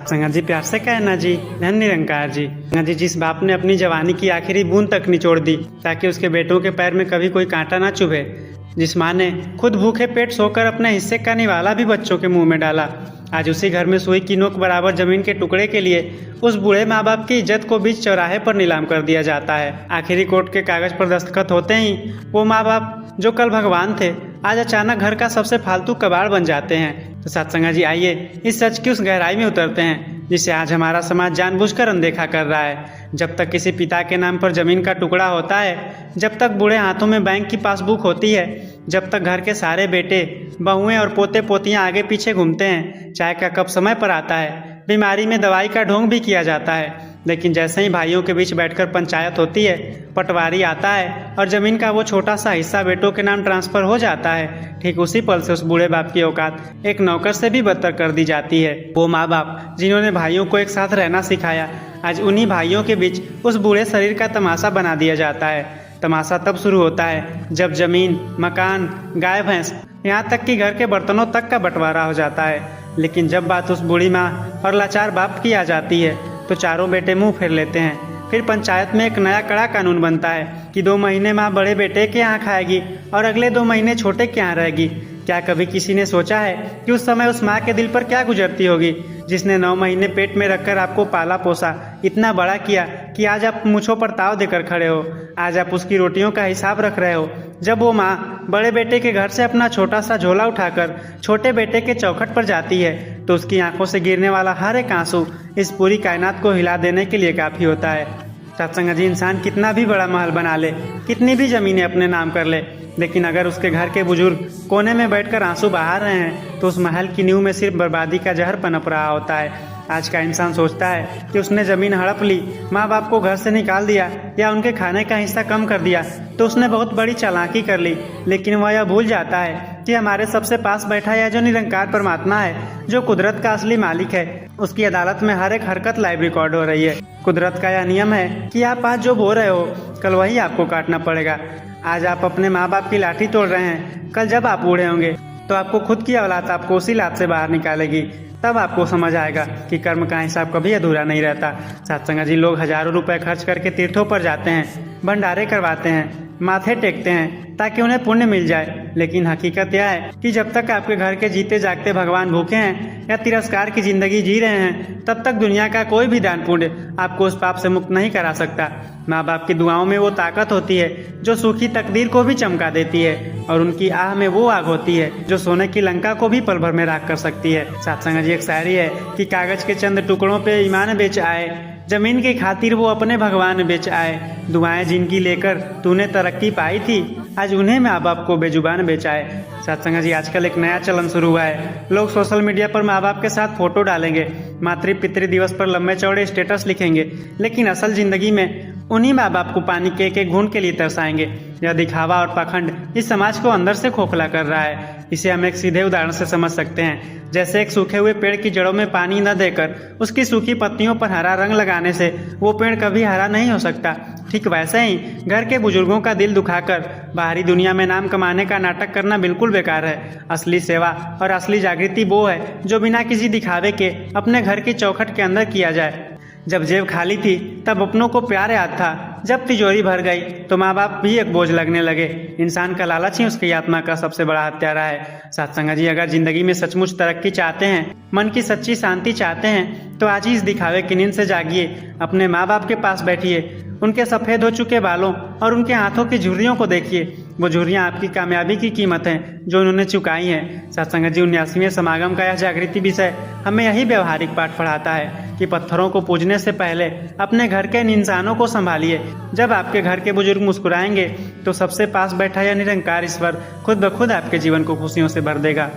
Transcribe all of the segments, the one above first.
संगत जी प्यार से कहना जी, धन निरंकार जी। संगत जी, जिस बाप ने अपनी जवानी की आखिरी बूंद तक निचोड़ दी ताकि उसके बेटों के पैर में कभी कोई कांटा ना चुभे, जिस माँ ने खुद भूखे पेट सोकर अपने हिस्से का निवाला भी बच्चों के मुंह में डाला, आज उसी घर में सुई की नोक बराबर जमीन के टुकड़े के लिए उस बूढ़े माँ बाप की इज्जत को बीच चौराहे पर नीलाम कर दिया जाता है। आखिरी कोर्ट के कागज पर दस्तखत होते ही वो माँ बाप जो कल भगवान थे आज अचानक घर का सबसे फालतू कबाड़ बन जाते हैं। तो सत्संगा जी, आइए इस सच की उस गहराई में उतरते हैं जिसे आज हमारा समाज जानबूझकर अनदेखा कर रहा है। जब तक किसी पिता के नाम पर जमीन का टुकड़ा होता है, जब तक बूढ़े हाथों में बैंक की पासबुक होती है, जब तक घर के सारे बेटे बहुएं और पोते पोतियां आगे पीछे घूमते हैं, चाय का कप समय पर आता है, बीमारी में दवाई का ढोंग भी किया जाता है, लेकिन जैसे ही भाइयों के बीच बैठकर पंचायत होती है, पटवारी आता है और ज़मीन का वो छोटा सा हिस्सा बेटों के नाम ट्रांसफ़र हो जाता है, ठीक उसी पल से उस बूढ़े बाप की औकात एक नौकर से भी बदतर कर दी जाती है। वो माँ बाप जिन्होंने भाइयों को एक साथ रहना सिखाया, आज उन्हीं भाइयों के बीच उस बूढ़े शरीर का तमाशा बना दिया जाता है। तमाशा तब शुरू होता है जब ज़मीन, मकान, गाय भैंस, यहाँ तक कि घर के बर्तनों तक का बंटवारा हो जाता है। लेकिन जब बात उस बूढ़ी माँ और लाचार बाप की आ जाती है तो चारों बेटे मुंह फेर लेते हैं। फिर पंचायत में एक नया कड़ा कानून बनता है कि 2 महीने माँ बड़े बेटे के यहाँ खाएगी और अगले 2 महीने छोटे के यहाँ रहेगी। क्या कभी किसी ने सोचा है कि उस समय उस माँ के दिल पर क्या गुजरती होगी जिसने 9 महीने पेट में रखकर आपको पाला पोसा, इतना बड़ा किया कि आज आप मूंछों पर ताव देकर खड़े हो, आज आप उसकी रोटियों का हिसाब रख रहे हो। जब वो माँ बड़े बेटे के घर से अपना छोटा सा झोला उठाकर छोटे बेटे के चौखट पर जाती है तो उसकी आंखों से गिरने वाला हर एक आंसू इस पूरी कायनात को हिला देने के लिए काफ़ी होता है। सत्संग जी, इंसान कितना भी बड़ा महल बना ले, कितनी भी ज़मीनें अपने नाम कर ले, लेकिन अगर उसके घर के बुजुर्ग कोने में बैठकर आंसू बहा रहे हैं तो उस महल की नींव में सिर्फ बर्बादी का जहर पनप रहा होता है। आज का इंसान सोचता है कि उसने ज़मीन हड़प ली, माँ बाप को घर से निकाल दिया या उनके खाने का हिस्सा कम कर दिया तो उसने बहुत बड़ी चालाकी कर ली, लेकिन वह यह भूल जाता है कि हमारे सबसे पास बैठा यह जो निरंकार परमात्मा है, जो कुदरत का असली मालिक है, उसकी अदालत में हर एक हरकत लाइव रिकॉर्ड हो रही है। कुदरत का यह नियम है कि आप आज जो बो रहे हो कल वही आपको काटना पड़ेगा। आज आप अपने माँ बाप की लाठी तोड़ रहे हैं, कल जब आप बूढ़े होंगे तो आपको खुद की औलाद आपको उसी लात से बाहर निकालेगी। तब आपको समझ आएगा कि कर्म का हिसाब कभी अधूरा नहीं रहता। सत्संग जी, लोग हजारों रुपए खर्च करके तीर्थों पर जाते हैं, भंडारे करवाते हैं, माथे टेकते हैं ताकि उन्हें पुण्य मिल जाए, लेकिन हकीकत यह है कि जब तक आपके घर के जीते जागते भगवान भूखे हैं या तिरस्कार की जिंदगी जी रहे हैं, तब तक दुनिया का कोई भी दान पुण्य आपको उस पाप से मुक्त नहीं करा सकता। माँ बाप की दुआओं में वो ताकत होती है जो सूखी तकदीर को भी चमका देती है, और उनकी आह में वो आग होती है जो सोने की लंका को भी पल भर में राख कर सकती है। सत्संग जी, एक शायरी है कि कागज के चंद टुकड़ों पे ईमान बेच आए, जमीन की खातिर वो अपने भगवान बेच आए, दुआएं जिनकी लेकर तूने तरक्की पाई थी आज उन्हें माँ बाप को बेजुबान बेचाए। सत्संग जी, आजकल एक नया चलन शुरू हुआ है। लोग सोशल मीडिया पर माँ बाप के साथ फोटो डालेंगे, मातृ पितृ दिवस पर लंबे चौड़े स्टेटस लिखेंगे, लेकिन असल जिंदगी में उन्हीं माँ बाप को पानी के एक घूंट के लिए तरसाएंगे। यह दिखावा और पाखंड इस समाज को अंदर से खोखला कर रहा है। इसे हम एक सीधे उदाहरण से समझ सकते हैं। जैसे एक सूखे हुए पेड़ की जड़ों में पानी न देकर उसकी सूखी पत्तियों पर हरा रंग लगाने से वो पेड़ कभी हरा नहीं हो सकता, ठीक वैसे ही घर के बुजुर्गों का दिल दुखाकर बाहरी दुनिया में नाम कमाने का नाटक करना बिल्कुल बेकार है। असली सेवा और असली जागृति वो है जो बिना किसी दिखावे के अपने घर की चौखट के अंदर किया जाए। जब जेब खाली थी तब अपनों को प्यार याद था, जब तिजोरी भर गई तो माँ बाप भी एक बोझ लगने लगे। इंसान का लालच ही उसकी आत्मा का सबसे बड़ा हत्यारा है। सत्संग जी, अगर जिंदगी में सचमुच तरक्की चाहते हैं, मन की सच्ची शांति चाहते हैं, तो आज ही इस दिखावे की नींद से जागिए, अपने माँ बाप के पास बैठिए, उनके सफ़ेद हो चुके बालों और उनके हाथों की झुर्रियों को देखिए। वो झुर्रियाँ आपकी कामयाबी की कीमत हैं जो उन्होंने चुकाई हैं। सत्संग जी, 79वें समागम का यह जागृति विषय हमें यही व्यवहारिक पाठ पढ़ाता है कि पत्थरों को पूजने से पहले अपने घर के इन इंसानों को संभालिए। जब आपके घर के बुजुर्ग मुस्कुराएंगे तो सबसे पास बैठा यह निरंकार ईश्वर खुद ब खुद आपके जीवन को खुशियों से भर देगा।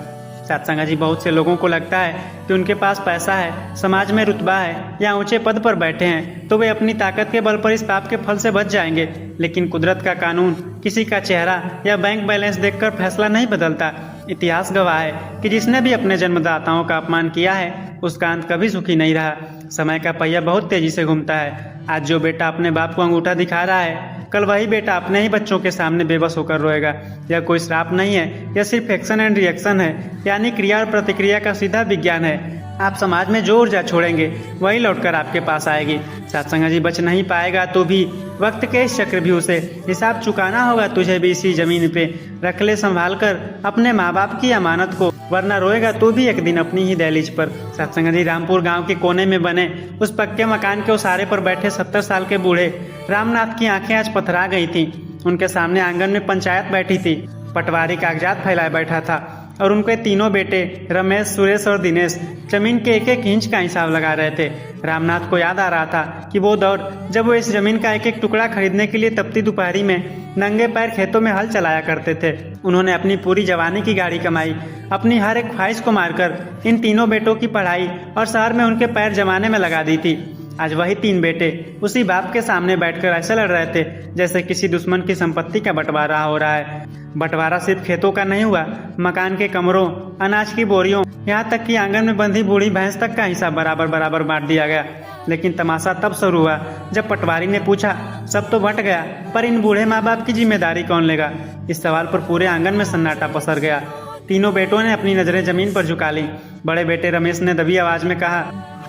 सत्संग जी, बहुत से लोगों को लगता है कि उनके पास पैसा है, समाज में रुतबा है या ऊंचे पद पर बैठे हैं तो वे अपनी ताकत के बल पर इस पाप के फल से बच जाएंगे, लेकिन कुदरत का कानून किसी का चेहरा या बैंक बैलेंस देखकर फैसला नहीं बदलता। इतिहास गवाह है कि जिसने भी अपने जन्मदाताओं का अपमान किया है उसका अंत कभी सुखी नहीं रहा। समय का पहिया बहुत तेजी से घूमता है। आज जो बेटा अपने बाप को अंगूठा दिखा रहा है, कल वही बेटा अपने ही बच्चों के सामने बेबस होकर रोएगा। यह कोई श्राप नहीं है, यह सिर्फ एक्शन एंड रिएक्शन है, यानी क्रिया और प्रतिक्रिया का सीधा विज्ञान है। आप समाज में जो ऊर्जा छोड़ेंगे वही लौटकर आपके पास आएगी। सत्संग जी बच नहीं पाएगा तो भी वक्त के इस चक्र भी उसे हिसाब चुकाना होगा। तुझे भी इसी जमीन पे रख ले संभाल कर अपने माँ बाप की अमानत को, वरना रोएगा तू भी एक दिन अपनी ही दहलीज पर। सत्संग जी रामपुर गांव के कोने में बने उस पक्के मकान के उसारे पर बैठे 70 साल के बूढ़े रामनाथ की आंखें आज पथरा गई थीं। उनके सामने आंगन में पंचायत बैठी थी। पटवारी कागजात फैलाए बैठा था और उनके तीनों बेटे रमेश, सुरेश और दिनेश जमीन के एक एक इंच का हिसाब लगा रहे थे। रामनाथ को याद आ रहा था कि वो दौर जब वो इस जमीन का एक एक टुकड़ा खरीदने के लिए तपती दोपहरी में नंगे पैर खेतों में हल चलाया करते थे। उन्होंने अपनी पूरी जवानी की गाड़ी कमाई अपनी हर एक ख्वाहिश को मारकर इन तीनों बेटों की पढ़ाई और शहर में उनके पैर जमाने में लगा दी थी। आज वही तीन बेटे उसी बाप के सामने बैठकर ऐसे लड़ रहे थे जैसे किसी दुश्मन की संपत्ति का बंटवारा हो रहा है। बंटवारा सिर्फ खेतों का नहीं हुआ, मकान के कमरों, अनाज की बोरियों, यहाँ तक कि आंगन में बंधी बूढ़ी भैंस तक का हिस्सा बराबर बराबर बांट दिया गया। लेकिन तमाशा तब शुरू हुआ जब पटवारी ने पूछा, सब तो बंट गया पर इन बूढ़े माँ बाप की जिम्मेदारी कौन लेगा। इस सवाल पर पूरे आंगन में सन्नाटा पसर गया। तीनों बेटों ने अपनी नजरें जमीन पर झुका ली। बड़े बेटे रमेश ने दबी आवाज में कहा,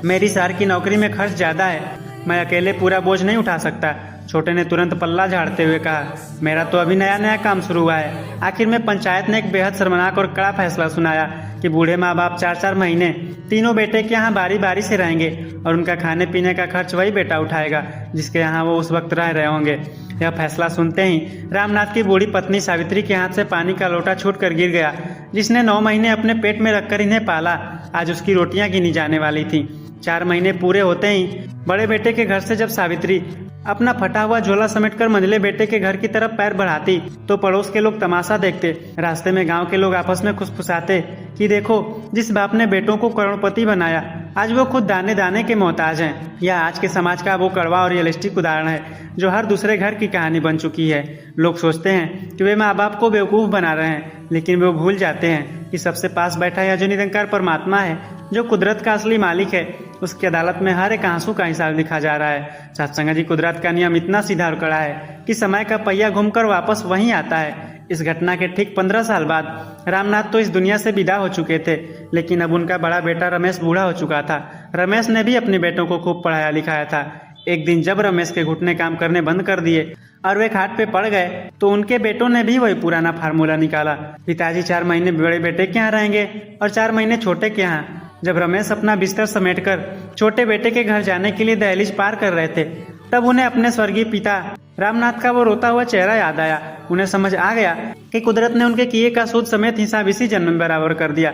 मेरी शहर की नौकरी में खर्च ज्यादा है, मैं अकेले पूरा बोझ नहीं उठा सकता। छोटे ने तुरंत पल्ला झाड़ते हुए कहा, मेरा तो अभी नया नया काम शुरू हुआ है। आखिर में पंचायत ने एक बेहद शर्मनाक और कड़ा फैसला सुनाया कि बूढ़े माँ बाप 4-4 महीने तीनों बेटे के यहाँ बारी बारी से रहेंगे और उनका खाने पीने का खर्च वही बेटा उठाएगा जिसके यहाँ वो उस वक्त रह रहे होंगे। यह फैसला सुनते ही रामनाथ की बूढ़ी पत्नी सावित्री के हाथ से पानी का लोटा छूट कर गिर गया। जिसने 9 महीने अपने पेट में रखकर इन्हें पाला, आज उसकी रोटियां गिनी जाने वाली थी। 4 महीने पूरे होते ही बड़े बेटे के घर से जब सावित्री अपना फटा हुआ झोला समेटकर मंझले बेटे के घर की तरफ पैर बढ़ाती तो पड़ोस के लोग तमाशा देखते। रास्ते में गांव के लोग आपस में खुशफुसाते कि देखो, जिस बाप ने बेटों को करोड़पति बनाया आज वो खुद दाने दाने के मोहताज हैं। यह आज के समाज का वो कड़वा और रियलिस्टिक उदाहरण है जो हर दूसरे घर की कहानी बन चुकी है। लोग सोचते हैं कि वे माँ बाप को बेवकूफ़ बना रहे हैं, लेकिन वे भूल जाते हैं कि सबसे पास बैठा यह जो निरंकार परमात्मा है, जो कुदरत का असली मालिक है, उसकी अदालत में हर एक आंसू का हिसाब लिखा जा रहा है। सत्संग जी, कुदरत का नियम इतना सीधा और कड़ा है कि समय का पहिया घूमकर वापस वहीं आता है। इस घटना के ठीक 15 साल बाद रामनाथ तो इस दुनिया से विदा हो चुके थे, लेकिन अब उनका बड़ा बेटा रमेश बूढ़ा हो चुका था। रमेश ने भी अपने बेटों को खूब पढ़ाया लिखाया था। एक दिन जब रमेश के घुटने काम करने बंद कर दिए और वे खाट पे पड़ गए तो उनके बेटों ने भी वही पुराना फार्मूला निकाला। पिताजी 4 महीने बड़े बेटे के यहाँ रहेंगे और 4 महीने छोटे के यहाँ। जब रमेश अपना बिस्तर समेटकर छोटे बेटे के घर जाने के लिए दहलीज पार कर रहे थे, तब उन्हें अपने स्वर्गीय पिता रामनाथ का वो रोता हुआ चेहरा याद आया। उन्हें समझ आ गया कि कुदरत ने उनके किए का सूद समेत हिसाब इसी जन्म में बराबर कर दिया।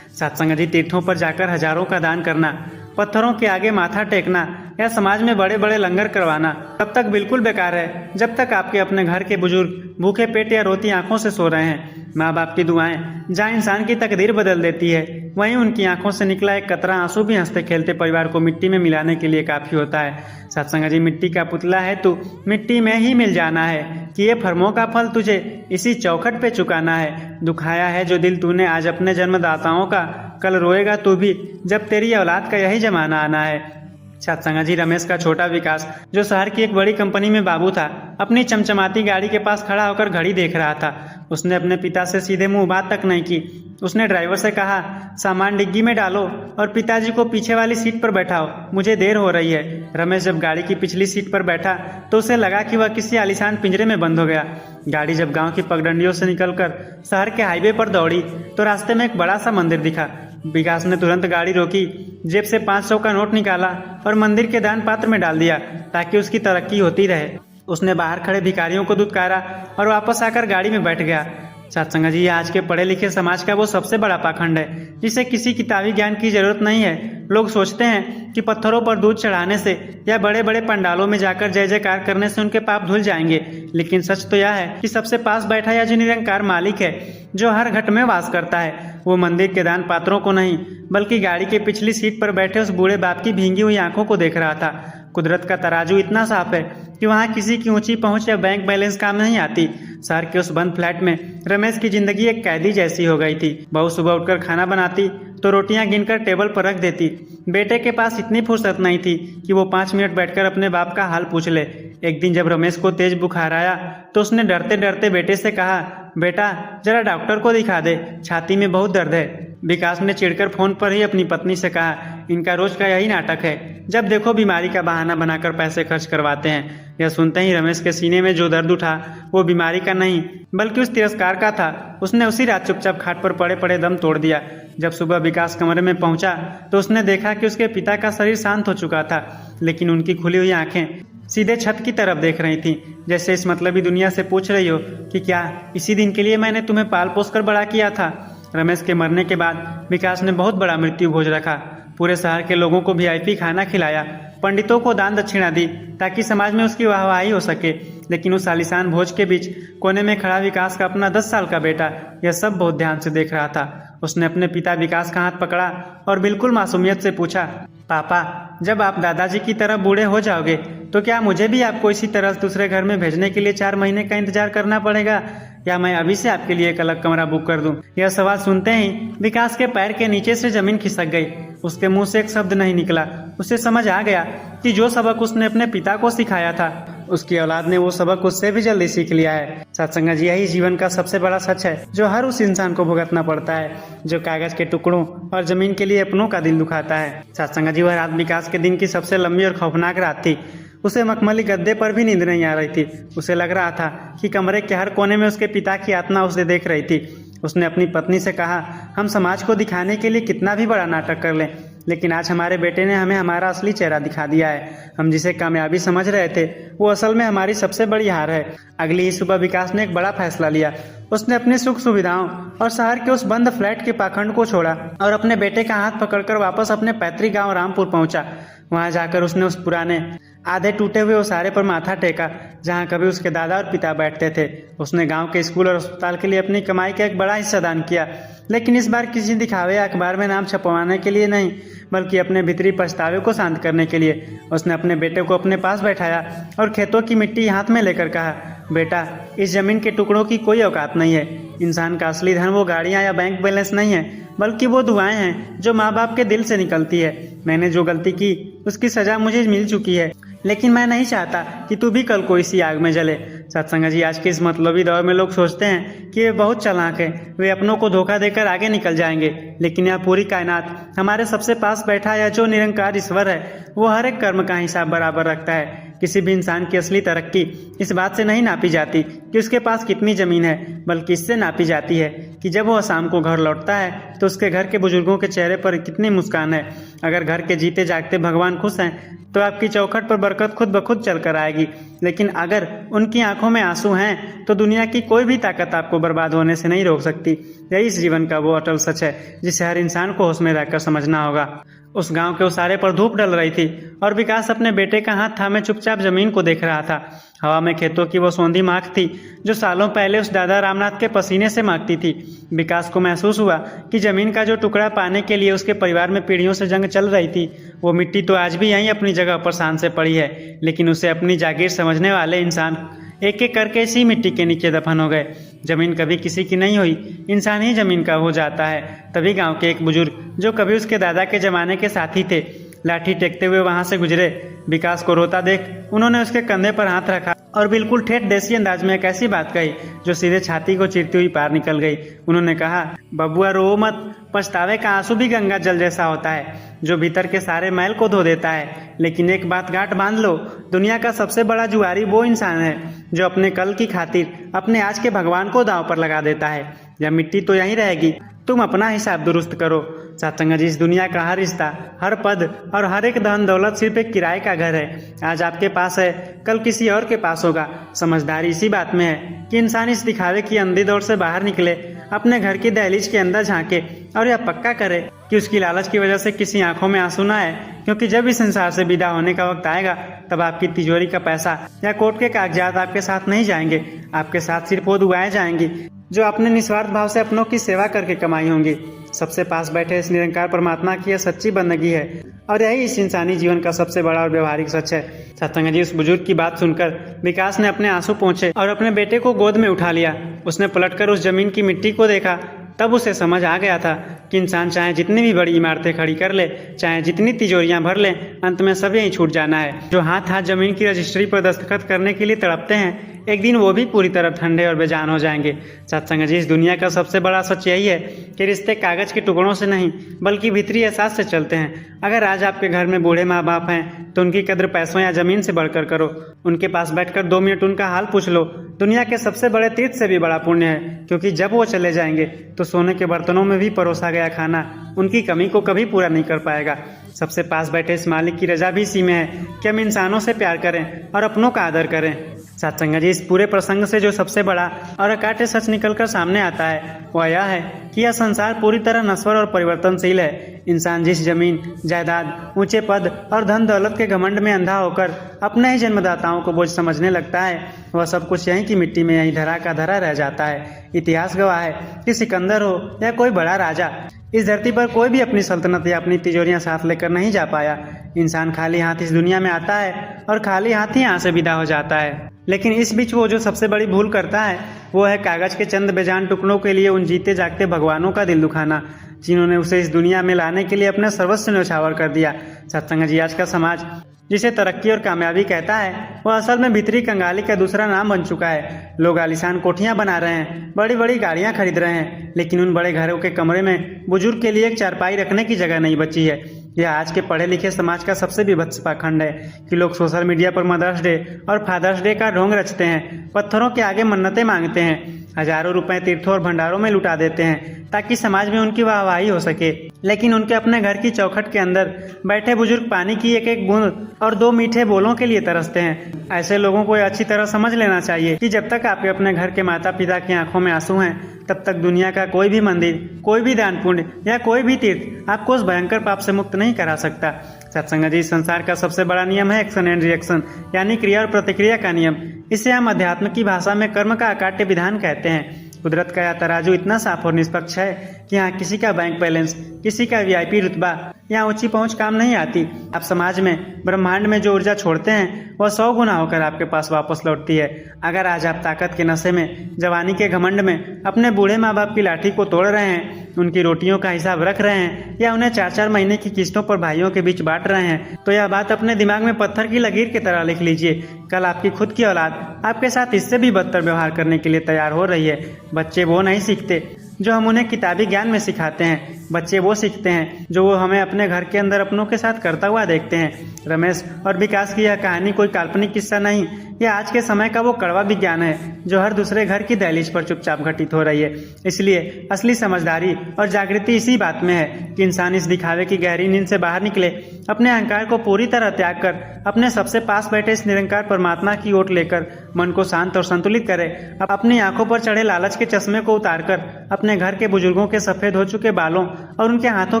सत्संग जी, तीर्थों पर जाकर हजारों का दान करना, पत्थरों के आगे माथा टेकना या समाज में बड़े बड़े लंगर करवाना तब तक बिल्कुल बेकार है जब तक आपके अपने घर के बुजुर्ग भूखे पेट या रोती आंखों से सो रहे हैं। माँ बाप की दुआएं जहाँ इंसान की तकदीर बदल देती है, वहीं उनकी आंखों से निकला एक कतरा आंसू भी हंसते खेलते परिवार को मिट्टी में मिलाने के लिए काफी होता है। सत्संग जी, मिट्टी का पुतला है तू, मिट्टी में ही मिल जाना है, किए फर्मों का फल तुझे इसी चौखट पे चुकाना है। दुखाया है जो दिल तूने आज अपने जन्मदाताओं का, कल रोएगा तू भी जब तेरी औलाद का यही जमाना आना है। सत्संग जी, रमेश का छोटा विकास जो शहर की एक बड़ी कंपनी में बाबू था, अपनी चमचमाती गाड़ी के पास खड़ा होकर घड़ी देख रहा था। उसने अपने पिता से सीधे मुंह बात तक नहीं की। उसने ड्राइवर से कहा, सामान डिग्गी में डालो और पिताजी को पीछे वाली सीट पर बैठाओ, मुझे देर हो रही है। रमेश जब गाड़ी की पिछली सीट पर बैठा तो उसे लगा कि वह किसी आलीशान पिंजरे में बंद हो गया। गाड़ी जब गांव की पगडंडियों से निकलकर शहर के हाईवे पर दौड़ी तो रास्ते में एक बड़ा सा मंदिर दिखा। विकास ने तुरंत गाड़ी रोकी, जेब से 500 का नोट निकाला और मंदिर के दान पात्र में डाल दिया ताकि उसकी तरक्की होती रहे। उसने बाहर खड़े भिखारियों को दुत्कारा और वापस आकर गाड़ी में बैठ गया। सत्संग जी, आज के पढ़े लिखे समाज का वो सबसे बड़ा पाखंड है जिसे किसी किताबी ज्ञान की जरूरत नहीं है। लोग सोचते हैं कि पत्थरों पर दूध चढ़ाने से या बड़े बड़े पंडालों में जाकर जय जयकार करने से उनके पाप धुल जाएंगे, लेकिन सच तो यह है कि सबसे पास बैठा या जो निरंकार मालिक है, जो हर घट में वास करता है, वो मंदिर के दान पात्रों को नहीं बल्कि गाड़ी के पिछली सीट पर बैठे उस बूढ़े बाप की भींगी हुई आंखों को देख रहा था। कुदरत का तराजू इतना साफ है कि वहाँ किसी की ऊंची पहुंच या बैंक बैलेंस काम नहीं आती। शहर के उस बंद फ्लैट में रमेश की जिंदगी एक कैदी जैसी हो गई थी। बहू सुबह उठकर खाना बनाती तो रोटियां गिनकर टेबल पर रख देती। बेटे के पास इतनी फुर्सत नहीं थी कि वो 5 मिनट बैठकर अपने बाप का हाल पूछ ले। एक दिन जब रमेश को तेज बुखार आया तो उसने डरते डरते बेटे से कहा, बेटा जरा डॉक्टर को दिखा दे, छाती में बहुत दर्द है। विकास ने चिढ़कर फोन पर ही अपनी पत्नी से कहा, इनका रोज का यही नाटक है, जब देखो बीमारी का बहाना बनाकर पैसे खर्च करवाते हैं। यह सुनते ही रमेश के सीने में जो दर्द उठा वो बीमारी का नहीं बल्कि उस तिरस्कार का था। उसने उसी रात चुपचाप खाट पर पड़े पड़े दम तोड़ दिया। जब सुबह विकास कमरे में पहुंचा तो उसने देखा कि उसके पिता का शरीर शांत हो चुका था, लेकिन उनकी खुली हुई आंखें सीधे छत की तरफ देख रही थीं, जैसे इस मतलबी दुनिया से पूछ रही हो कि क्या इसी दिन के लिए मैंने तुम्हें पाल पोस कर बड़ा किया था। रमेश के मरने के बाद विकास ने बहुत बड़ा मृत्यु भोज रखा। पूरे शहर के लोगों को वीआईपी खाना खिलाया, पंडितों को दान दक्षिणा दी ताकि समाज में उसकी वाहवाही हो सके। लेकिन उस आलीशान भोज के बीच कोने में खड़ा विकास का अपना 10 साल का बेटा यह सब बहुत ध्यान से देख रहा था। उसने अपने पिता विकास का हाथ पकड़ा और बिल्कुल मासूमियत से पूछा, पापा, जब आप दादाजी की तरह बूढ़े हो जाओगे तो क्या मुझे भी आपको इसी तरह दूसरे घर में भेजने के लिए 4 महीने का इंतजार करना पड़ेगा, या मैं अभी से आपके लिए एक अलग कमरा बुक कर दूं? यह सवाल सुनते ही विकास के पैर के नीचे से जमीन खिसक गई। उसके मुंह से एक शब्द नहीं निकला। उसे समझ आ गया कि जो सबक उसने अपने पिता को सिखाया था उसकी औलाद ने वो सबक उससे भी जल्दी सीख लिया है। सत्संग जी, यही जीवन का सबसे बड़ा सच है जो हर उस इंसान को भुगतना पड़ता है जो कागज के टुकड़ों और जमीन के लिए अपनों का दिल दुखाता है। सत्संग जी, वह रात विकास के दिन की सबसे लंबी और खौफनाक रात थी। उसे मखमली गद्दे पर भी नींद नहीं आ रही थी। उसे लग रहा था कि कमरे के हर कोने में उसके पिता की आत्मा उसे देख रही थी। उसने अपनी पत्नी से कहा, हम समाज को दिखाने के लिए कितना भी बड़ा नाटक कर लें, लेकिन आज हमारे बेटे ने हमें हमारा असली चेहरा दिखा दिया है। हम जिसे कामयाबी समझ रहे थे वो असल में हमारी सबसे बड़ी हार है। अगली ही सुबह विकास ने एक बड़ा फैसला लिया। उसने अपनी सुख सुविधाओं और शहर के उस बंद फ्लैट के पाखंड को छोड़ा और अपने बेटे का हाथ पकड़कर वापस अपने पैतृक गांव रामपुर पहुंचा। वहां जाकर उसने उस पुराने आधे टूटे हुए ओसारे पर माथा टेका जहां कभी उसके दादा और पिता बैठते थे। उसने गांव के स्कूल और अस्पताल के लिए अपनी कमाई का एक बड़ा हिस्सा दान किया, लेकिन इस बार किसी दिखावे या अखबार में नाम छपवाने के लिए नहीं बल्कि अपने भीतरी पछतावे को शांत करने के लिए। उसने अपने बेटे को अपने पास बैठाया और खेतों की मिट्टी हाथ में लेकर कहा, बेटा, इस जमीन के टुकड़ों की कोई औकात नहीं है। इंसान का असली धन वो गाड़ियां या बैंक बैलेंस नहीं है बल्कि वो दुआएं हैं जो माँ बाप के दिल से निकलती है। मैंने जो गलती की उसकी सजा मुझे मिल चुकी है, लेकिन मैं नहीं चाहता कि तू भी कल को इसी आग में जले। सत्संग जी, आज के इस मतलबी दौर में लोग सोचते हैं कि वे बहुत चालाक हैं, वे अपनों को धोखा देकर आगे निकल जाएंगे, लेकिन यह पूरी कायनात हमारे सबसे पास बैठा या जो निरंकार ईश्वर है वो हर एक कर्म का हिसाब बराबर रखता है। किसी भी इंसान की असली तरक्की इस बात से नहीं नापी जाती कि उसके पास कितनी जमीन है, बल्कि इससे नापी जाती है कि जब वह शाम को घर लौटता है तो उसके घर के बुजुर्गों के चेहरे पर कितनी मुस्कान है। अगर घर के जीते जागते भगवान खुश हैं तो आपकी चौखट पर बरकत खुद ब खुद चल कर आएगी, लेकिन अगर उनकी आंखों में आंसू हैं तो दुनिया की कोई भी ताकत आपको बर्बाद होने से नहीं रोक सकती। यही इस जीवन का वो अटल सच है जिसे हर इंसान को होश में रहकर समझना होगा। उस गांव के उसारे पर धूप डल रही थी और विकास अपने बेटे का हाथ थामे चुपचाप जमीन को देख रहा था। हवा में खेतों की वो सौंधी महक थी जो सालों पहले उस दादा रामनाथ के पसीने से महकती थी। विकास को महसूस हुआ कि जमीन का जो टुकड़ा पाने के लिए उसके परिवार में पीढ़ियों से जंग चल रही थी वो मिट्टी तो आज भी यहीं अपनी जगह पर शान से पड़ी है, लेकिन उसे अपनी जागीर समझने वाले इंसान एक एक करके इसी मिट्टी के नीचे दफन हो गए। जमीन कभी किसी की नहीं हुई, इंसान ही जमीन का हो जाता है। तभी गांव के एक बुजुर्ग जो कभी उसके दादा के जमाने के साथी थे लाठी टेकते हुए वहां से गुजरे। विकास को रोता देख उन्होंने उसके कंधे पर हाथ रखा और बिल्कुल ठेठ देसी अंदाज में एक ऐसी बात कही जो सीधे छाती को चीरती हुई पार निकल गई। उन्होंने कहा, बबुआ रो मत, पछतावे का आंसू भी गंगा जल जैसा होता है जो भीतर के सारे मैल को धो देता है। लेकिन एक बात गांठ बांध लो, दुनिया का सबसे बड़ा जुआरी वो इंसान है जो अपने कल की खातिर अपने आज के भगवान को दांव पर लगा देता है। यह मिट्टी तो यहीं रहेगी, तुम अपना हिसाब दुरुस्त करो। सत्संग जी, इस दुनिया का हर रिश्ता, हर पद और हर एक धन दौलत सिर्फ एक किराए का घर है। आज आपके पास है, कल किसी और के पास होगा। समझदारी इसी बात में है कि इंसान इस दिखावे की अंधी दौड़ से बाहर निकले, अपने घर की दहलीज के अंदर झांके और यह पक्का करे कि उसकी लालच की वजह से किसी आंखों में आंसू ना आए, क्योंकि जब इस संसार से विदा होने का वक्त आएगा तब आपकी तिजोरी का पैसा या कोर्ट के कागजात आपके साथ नहीं जाएंगे। आपके साथ सिर्फ वो दुआएं जाएंगी जो आपने निस्वार्थ भाव से अपनों की सेवा करके कमाई होंगी। सबसे पास बैठे इस निरंकार परमात्मा की यह सच्ची बंदगी है और यही इस इंसानी जीवन का सबसे बड़ा और व्यवहारिक सच है। सत्संग जी, उस बुजुर्ग की बात सुनकर विकास ने अपने आंसू पोंछे और अपने बेटे को गोद में उठा लिया। उसने पलटकर उस जमीन की मिट्टी को देखा, तब उसे समझ आ गया था कि इंसान चाहे जितनी भी बड़ी इमारतें खड़ी कर ले, चाहे जितनी तिजोरियां भर ले, अंत में सब यहीं छूट जाना है। जो हाथ हाथ जमीन की रजिस्ट्री पर दस्तखत करने के लिए तड़पते हैं, एक दिन वो भी पूरी तरह ठंडे और बेजान हो जाएंगे। सत्संग जी, इस दुनिया का सबसे बड़ा सच यही है कि रिश्ते कागज के टुकड़ों से नहीं बल्कि भीतरी एहसास से चलते हैं। अगर आज आपके घर में बूढ़े माँ बाप हैं तो उनकी कद्र पैसों या जमीन से बढ़कर करो। उनके पास बैठकर 2 मिनट उनका हाल पूछ लो। दुनिया के सबसे बड़े तीर्थ से भी बड़ा पुण्य है, क्योंकि जब वो चले जाएंगे तो सोने के बर्तनों में भी परोसा गया खाना उनकी कमी को कभी पूरा नहीं कर पाएगा। सबसे पास बैठे इस मालिक की रजा भी इसी में है कि हम इंसानों से प्यार करें और अपनों का आदर करें। सत्संग जी, इस पूरे प्रसंग से जो सबसे बड़ा और अकाट्य सच निकलकर सामने आता है वह यह है कि यह संसार पूरी तरह नश्वर और परिवर्तनशील है। इंसान जिस जमीन, जायदाद, ऊंचे पद और धन दौलत के घमंड में अंधा होकर अपने ही जन्मदाताओं को बोझ समझने लगता है, वह सब कुछ यहीं की मिट्टी में यहीं धरा का धरा रह जाता है। इतिहास गवाह है कि सिकंदर हो या कोई बड़ा राजा, इस धरती पर कोई भी अपनी सल्तनत या अपनी तिजोरियां साथ लेकर नहीं जा पाया। इंसान खाली हाथ इस दुनिया में आता है और खाली हाथ ही यहाँ से विदा हो जाता है। लेकिन इस बीच वो जो सबसे बड़ी भूल करता है वो है कागज के चंद बेजान टुकड़ों के लिए उन जीते जागते भगवानों का दिल दुखाना, जिन्होंने उसे इस दुनिया में लाने के लिए अपने सर्वस्व न्यौछावर कर दिया। सत्संग जी, आज का समाज जिसे तरक्की और कामयाबी कहता है वह असल में भीतरी कंगाली का दूसरा नाम बन चुका है। लोग आलीशान कोठियां बना रहे हैं, बड़ी बड़ी गाड़ियां खरीद रहे हैं, लेकिन उन बड़े घरों के कमरे में बुजुर्ग के लिए एक चारपाई रखने की जगह नहीं बची है। यह आज के पढ़े लिखे समाज का सबसे विभत्स पाखंड है कि लोग सोशल मीडिया पर मदर्स डे और फादर्स डे का ढोंग रचते हैं, पत्थरों के आगे मन्नतें मांगते हैं, हजारों रुपए तीर्थों और भंडारों में लुटा देते हैं ताकि समाज में उनकी वाहवाही हो सके। लेकिन उनके अपने घर की चौखट के अंदर बैठे बुजुर्ग पानी की एक एक बूंद और 2 मीठे बोलों के लिए तरसते हैं। ऐसे लोगों को अच्छी तरह समझ लेना चाहिए कि जब तक आपके अपने घर के माता पिता की आंखों में आंसू हैं, तब तक दुनिया का कोई भी मंदिर, कोई भी दान पुण्य या कोई भी तीर्थ आपको उस भयंकर पाप से मुक्त नहीं करा सकता। सत्संग जी, संसार का सबसे बड़ा नियम है एक्शन एंड रिएक्शन, यानी क्रिया और प्रतिक्रिया का नियम। इसे हम अध्यात्म की भाषा में कर्म का अकाट्य विधान कहते हैं। कुदरत का यह तराजू इतना साफ और निष्पक्ष है कि यहाँ किसी का बैंक बैलेंस, किसी का वीआईपी रुतबा या ऊंची पहुंच काम नहीं आती। आप समाज में, ब्रह्मांड में जो ऊर्जा छोड़ते हैं वह 100 गुना होकर आपके पास वापस लौटती है। अगर आज आप ताकत के नशे में, जवानी के घमंड में अपने बूढ़े माँ बाप की लाठी को तोड़ रहे हैं, उनकी रोटियों का हिसाब रख रहे हैं या उन्हें 4-4 महीने की किस्तों पर भाइयों के बीच बांट रहे हैं, तो यह बात अपने दिमाग में पत्थर की लकीर की तरह लिख लीजिए। कल आपकी खुद की औलाद आपके साथ इससे भी बदतर व्यवहार करने के लिए तैयार हो रही है। बच्चे वो नहीं सीखते जो हम उन्हें किताबी ज्ञान में सिखाते हैं, बच्चे वो सीखते हैं जो वो हमें अपने घर के अंदर अपनों के साथ करता हुआ देखते हैं। रमेश और विकास की यह कहानी कोई काल्पनिक किस्सा नहीं, यह आज के समय का वो कड़वा विज्ञान है जो हर दूसरे घर की दहलीज पर चुपचाप घटित हो रही है। इसलिए असली समझदारी और जागृति इसी बात में है कि इंसान इस दिखावे की गहरी नींद से बाहर निकले, अपने अहंकार को पूरी तरह त्याग कर अपने सबसे पास बैठे इस निरंकार परमात्मा की ओर लेकर मन को शांत और संतुलित करे, अपनी आंखों पर चढ़े लालच के चश्मे को उतारकर अपने घर के बुजुर्गों के सफेद हो चुके बालों और उनके हाथों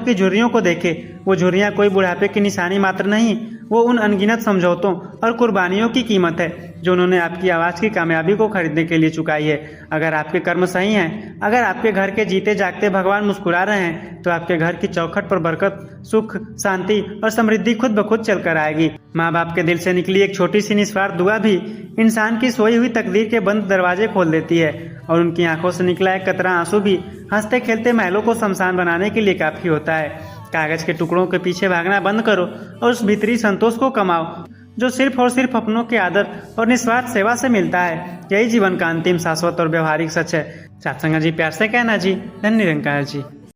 की झुर्रियों को देखे। वो झुर्रियां कोई बुढ़ापे की निशानी मात्र नहीं, वो उन अनगिनत समझौतों और कुर्बानियों की कीमत है जो उन्होंने आपकी आवाज की कामयाबी को खरीदने के लिए चुकाई है। अगर आपके कर्म सही हैं, अगर आपके घर के जीते जागते भगवान मुस्कुरा रहे हैं, तो आपके घर की चौखट पर बरकत, सुख, शांति और समृद्धि खुद ब खुद चलकर आएगी। माँ बाप के दिल से निकली एक छोटी सी निस्वार्थ दुआ भी इंसान की सोई हुई तकदीर के बंद दरवाजे खोल देती है, और उनकी आंखों से निकला एक कतरा आंसू भी हंसते खेलते महलों को शमशान बनाने के लिए काफी होता है। कागज के टुकड़ों के पीछे भागना बंद करो और उस भीतरी संतोष को कमाओ जो सिर्फ और सिर्फ अपनों के आदर और निस्वार्थ सेवा से मिलता है। यही जीवन का अंतिम, शाश्वत और व्यवहारिक सच है। सत्संग जी, प्यार से कहना जी। धन्य निरंकार जी।